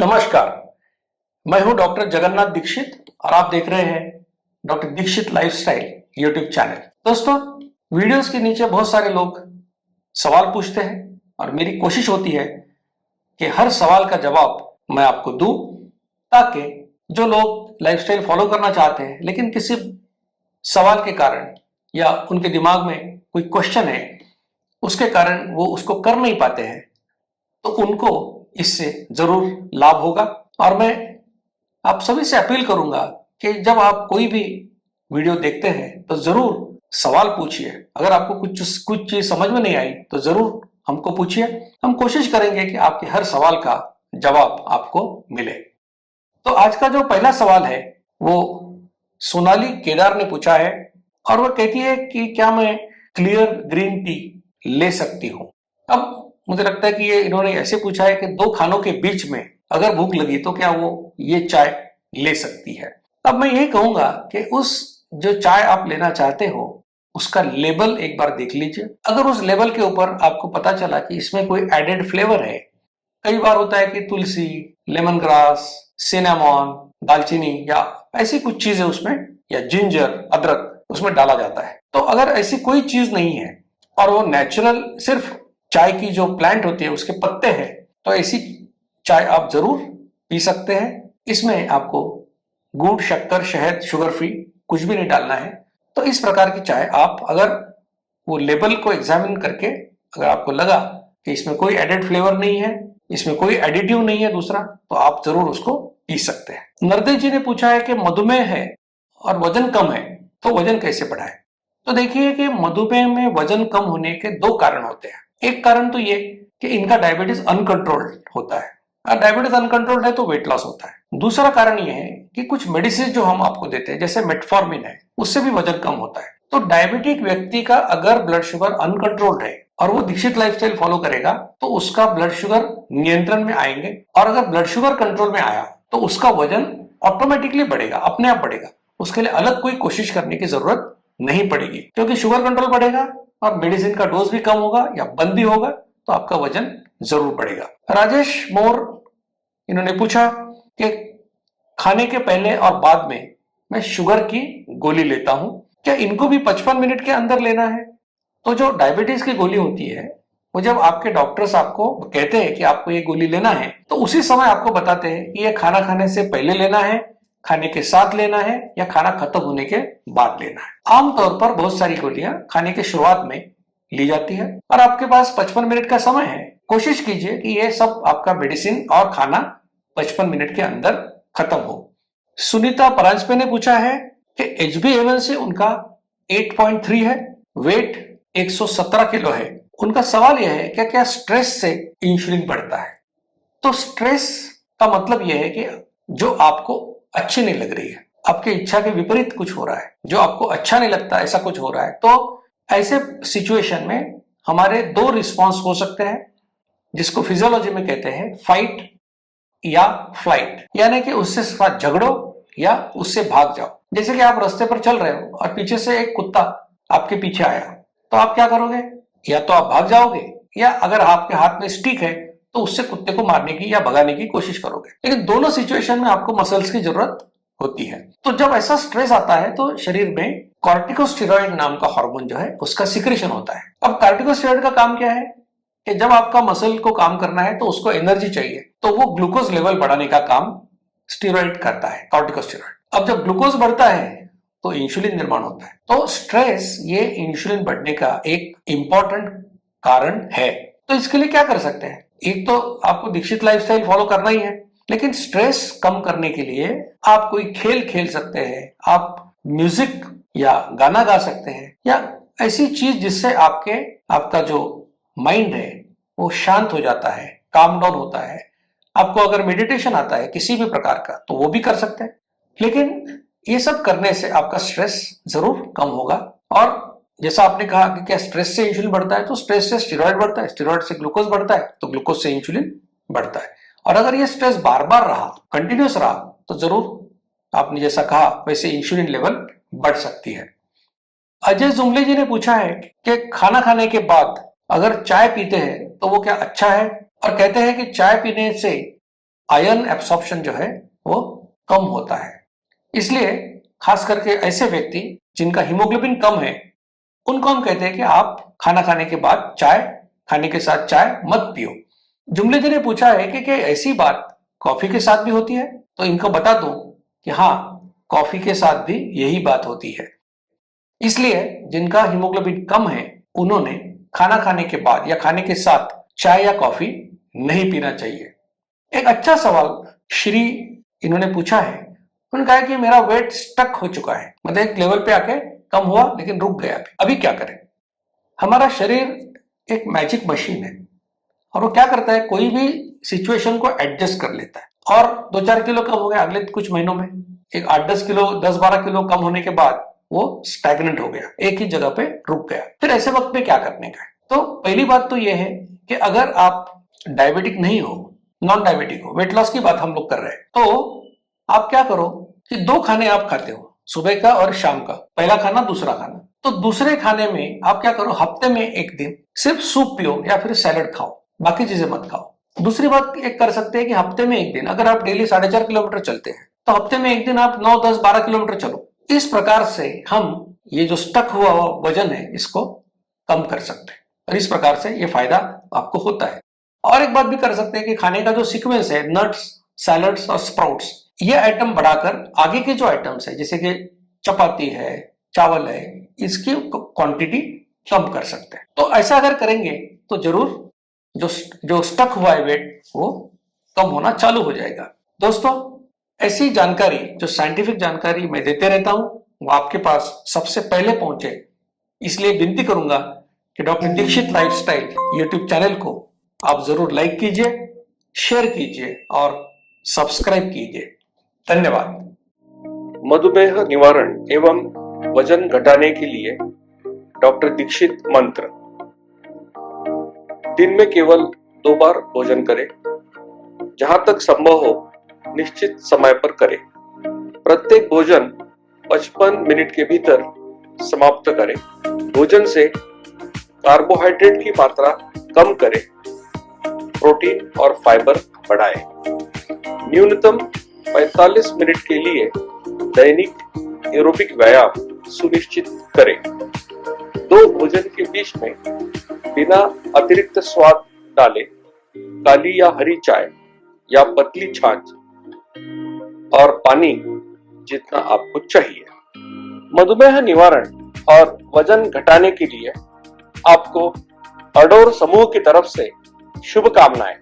नमस्कार, मैं हूं डॉक्टर जगन्नाथ दीक्षित और आप देख रहे हैं doctor Dikshit lifestyle YouTube channel. दोस्तों, वीडियोस के नीचे बहुत सारे लोग सवाल पूछते हैं और मेरी कोशिश होती है कि हर सवाल का जवाब मैं आपको दूं, ताकि जो लोग लाइफस्टाइल फॉलो करना चाहते हैं लेकिन किसी सवाल के कारण या उनके दिमाग में कोई क्वेश्चन है, उसके कारण वो उसको कर नहीं पाते हैं, तो उनको इससे जरूर लाभ होगा। और मैं आप सभी से अपील करूंगा कि जब आप कोई भी वीडियो देखते हैं तो जरूर सवाल पूछिए। अगर आपको कुछ चीज समझ में नहीं आई तो जरूर हमको पूछिए। हम कोशिश करेंगे कि आपके हर सवाल का जवाब आपको मिले। तो आज का जो पहला सवाल है वो सोनाली केदार ने पूछा है और वो कहती है कि क्या मैं क्लियर ग्रीन टी ले सकती हूँ। अब मुझे लगता है कि इन्होंने ऐसे पूछा है कि दो खानों के बीच में अगर भूख लगी तो क्या वो ये चाय ले सकती है। अब मैं ये कहूंगा कि उस जो चाय आप लेना चाहते हो उसका लेबल एक बार देख लीजिए। अगर उस लेबल के ऊपर आपको पता चला कि इसमें कोई एडेड फ्लेवर है, कई बार होता है कि तुलसी, लेमन ग्रास, सिनेमॉन, दालचीनी या ऐसी कुछ चीजें उसमें, या जिंजर, अदरक उसमें डाला जाता है। तो अगर ऐसी कोई चीज नहीं है और वो नेचुरल सिर्फ चाय की जो प्लांट होती है उसके पत्ते हैं, तो ऐसी चाय आप जरूर पी सकते हैं। इसमें आपको गुड़, शक्कर, शहद, शुगर फ्री कुछ भी नहीं डालना है। तो इस प्रकार की चाय आप अगर वो लेबल को एग्जामिन करके अगर आपको लगा कि इसमें कोई एडेड फ्लेवर नहीं है, इसमें कोई एडिटिव नहीं है दूसरा, तो आप जरूर उसको पी सकते हैं। नरदेव जी ने पूछा है कि मधुमेह है और वजन कम है, तो वजन कैसे बढ़ाएं। तो देखिए कि मधुमेह में वजन कम होने के दो कारण होते हैं। एक कारण तो ये कि इनका डायबिटीज अनकंट्रोल्ड होता है, और डायबिटीज अनकंट्रोल्ड है तो वेट लॉस होता है। दूसरा कारण ये है कि कुछ मेडिसिन जो हम आपको देते हैं जैसे मेटफॉर्मिन है, उससे भी वजन कम होता है। तो डायबिटिक व्यक्ति का अगर ब्लड शुगर अनकंट्रोल्ड है और वो दीक्षित लाइफस्टाइल फॉलो करेगा तो उसका ब्लड शुगर नियंत्रण में आएंगे, और अगर ब्लड शुगर कंट्रोल में आया तो उसका वजन ऑटोमेटिकली बढ़ेगा, अपने आप बढ़ेगा। उसके लिए अलग कोई कोशिश करने की जरूरत नहीं पड़ेगी, क्योंकि शुगर कंट्रोल बढ़ेगा और मेडिसिन का डोज भी कम होगा या बंद भी होगा, तो आपका वजन जरूर बढ़ेगा। राजेश मोर इन्होंने पूछा कि खाने के पहले और बाद में मैं शुगर की गोली लेता हूं, क्या इनको भी 55 मिनट के अंदर लेना है। तो जो डायबिटीज की गोली होती है वो जब आपके डॉक्टर्स आपको कहते हैं कि आपको ये गोली लेना है, तो उसी समय आपको बताते हैं कि ये खाना खाने से पहले लेना है, खाने के साथ लेना है, या खाना खत्म होने के बाद लेना है। आमतौर पर बहुत सारी गोलियां खाने के शुरुआत में ली जाती है और आपके पास 55 मिनट का समय है। कोशिश कीजिए कि ये सब आपका मेडिसिन और खाना 55 मिनट के अंदर खत्म हो। सुनीता परांजपे ने पूछा है कि HbA1c उनका 8.3 है, वेट 117 किलो है। उनका सवाल यह है कि क्या स्ट्रेस से इंसुलिन बढ़ता है। तो स्ट्रेस का मतलब यह है कि जो आपको अच्छी नहीं लग रही है, आपकी इच्छा के विपरीत कुछ हो रहा है, जो आपको अच्छा नहीं लगता ऐसा कुछ हो रहा है, तो ऐसे सिचुएशन में हमारे दो रिस्पॉन्स हो सकते हैं, जिसको फिजियोलॉजी में कहते हैं फाइट या फ्लाइट, यानी कि उससे साथ झगड़ो या उससे भाग जाओ। जैसे कि आप रास्ते पर चल रहे हो और पीछे से एक कुत्ता आपके पीछे आया, तो आप क्या करोगे, या तो आप भाग जाओगे, या अगर आपके हाथ में स्टिक है तो उससे कुत्ते को मारने की या भगाने की कोशिश करोगे। लेकिन दोनों सिचुएशन में आपको मसल्स की जरूरत होती है। तो जब ऐसा स्ट्रेस आता है तो शरीर में कॉर्टिकोस्टेरॉइड नाम का हार्मोन जो है उसका सिक्रेशन होता है। अब कॉर्टिकोस्टेरॉइड का काम क्या है कि जब आपका मसल को काम करना है तो उसको एनर्जी चाहिए, तो वो ग्लूकोज लेवल बढ़ाने का काम स्टेरॉइड करता है, कॉर्टिकोस्टेरॉइड। अब जब ग्लूकोज बढ़ता है तो इंसुलिन निर्माण होता है। तो स्ट्रेस ये इंसुलिन बढ़ने का एक इंपॉर्टेंट कारण है। तो इसके लिए क्या कर सकते हैं, एक तो आपको दीक्षित लाइफस्टाइल फॉलो करना ही है, लेकिन स्ट्रेस कम करने के लिए आप कोई खेल खेल सकते हैं, आप म्यूजिक या गाना गा सकते हैं, या ऐसी चीज जिससे आपका जो माइंड है वो शांत हो जाता है, काम डाउन होता है। आपको अगर मेडिटेशन आता है किसी भी प्रकार का तो वो भी कर सकते हैं। लेकिन ये सब करने से आपका स्ट्रेस जरूर कम होगा। और जैसा आपने कहा कि क्या स्ट्रेस से इंसुलिन बढ़ता है, तो स्ट्रेस से स्टेरॉइड बढ़ता है, स्टेरॉइड से ग्लूकोज बढ़ता है, तो ग्लूकोज से इंसुलिन बढ़ता है। और अगर ये स्ट्रेस बार बार रहा, कंटिन्यूस रहा, तो जरूर आपने जैसा कहा वैसे इंसुलिन लेवल बढ़ सकती है। अजय जुमले जी ने पूछा है कि खाना खाने के बाद अगर चाय पीते हैं तो वो क्या अच्छा है, और कहते हैं कि चाय पीने से आयरन एब्सॉर्प्शन जो है वो कम होता है। इसलिए खास करके ऐसे व्यक्ति जिनका हीमोग्लोबिन कम है, उनको हम कहते हैं कि आप खाना खाने के बाद खाने के साथ चाय मत पियो। जुमले जी ने पूछा है कि क्या ऐसी बात कॉफी के साथ भी होती है? तो इनको बता दूं कि हाँ, कॉफी के साथ भी यही बात होती है। इसलिए जिनका हीमोग्लोबिन कम है, उन्होंने खाना खाने के बाद या खाने के साथ चाय या कॉफी नहीं पीना चाहिए। एक अच्छा सवाल श्री इन्होंने पूछा है। उन्होंने कहा कि मेरा वेट स्टक हो चुका है, मतलब एक लेवल पे आके कम हुआ लेकिन रुक गया, अभी क्या करें? हमारा शरीर एक मैजिक मशीन है और वो क्या करता है, कोई भी सिचुएशन को एडजस्ट कर लेता है। और 2-4 किलो कम हो गया अगले कुछ महीनों में, एक 8-10 किलो 10-12 किलो कम होने के बाद वो स्टैग्नेंट हो गया, एक ही जगह पे रुक गया। फिर ऐसे वक्त पे क्या करने का है? तो पहली बात तो ये है कि अगर आप डायबिटिक नहीं हो, नॉन डायबिटिक हो, वेट लॉस की बात हम लोग कर रहे हैं, तो आप क्या करो कि 2 खाने आप खाते हो, सुबह का और शाम का, पहला खाना दूसरा खाना। तो दूसरे खाने में आप क्या करो, हफ्ते में एक दिन सिर्फ सूप पियो या फिर सैलड खाओ, बाकी चीजें मत खाओ। दूसरी बात एक कर सकते हैं कि हफ्ते में एक दिन, अगर आप डेली 4.5 किलोमीटर चलते हैं तो हफ्ते में एक दिन आप 9, 10, 12 किलोमीटर चलो। इस प्रकार से हम ये जो स्टक हुआ वजन है इसको कम कर सकते हैं और इस प्रकार से ये फायदा आपको होता है। और एक बात भी कर सकते हैं कि खाने का जो सीक्वेंस है, नट्स, सैलड्स और स्प्राउट्स, ये आइटम बढ़ाकर आगे के जो आइटम्स है जैसे कि चपाती है, चावल है, इसकी क्वांटिटी कम कर सकते हैं। तो ऐसा अगर करेंगे तो जरूर जो स्टक हुआ है वेट वो कम होना चालू हो जाएगा। दोस्तों, ऐसी जानकारी, जो साइंटिफिक जानकारी मैं देते रहता हूं, वो आपके पास सबसे पहले पहुंचे, इसलिए विनती करूंगा कि doctor Dikshit lifestyle YouTube channel को आप जरूर लाइक कीजिए, शेयर कीजिए और सब्सक्राइब कीजिए। धन्यवाद। मधुमेह निवारण एवं वजन घटाने के लिए डॉक्टर दीक्षित मंत्र। दिन में केवल 2 बार भोजन करें, जहां तक संभव हो निश्चित समय पर करें। प्रत्येक भोजन 55 मिनट के भीतर समाप्त करें। भोजन से कार्बोहाइड्रेट की मात्रा कम करें, प्रोटीन और फाइबर बढ़ाएं। न्यूनतम 45 मिनट के लिए दैनिक एरोबिक व्यायाम सुनिश्चित करें। 2 भोजन के बीच में बिना अतिरिक्त स्वाद डाले काली या हरी चाय या पतली छाछ और पानी जितना आपको चाहिए। मधुमेह निवारण और वजन घटाने के लिए आपको अडोर समूह की तरफ से शुभकामनाएं।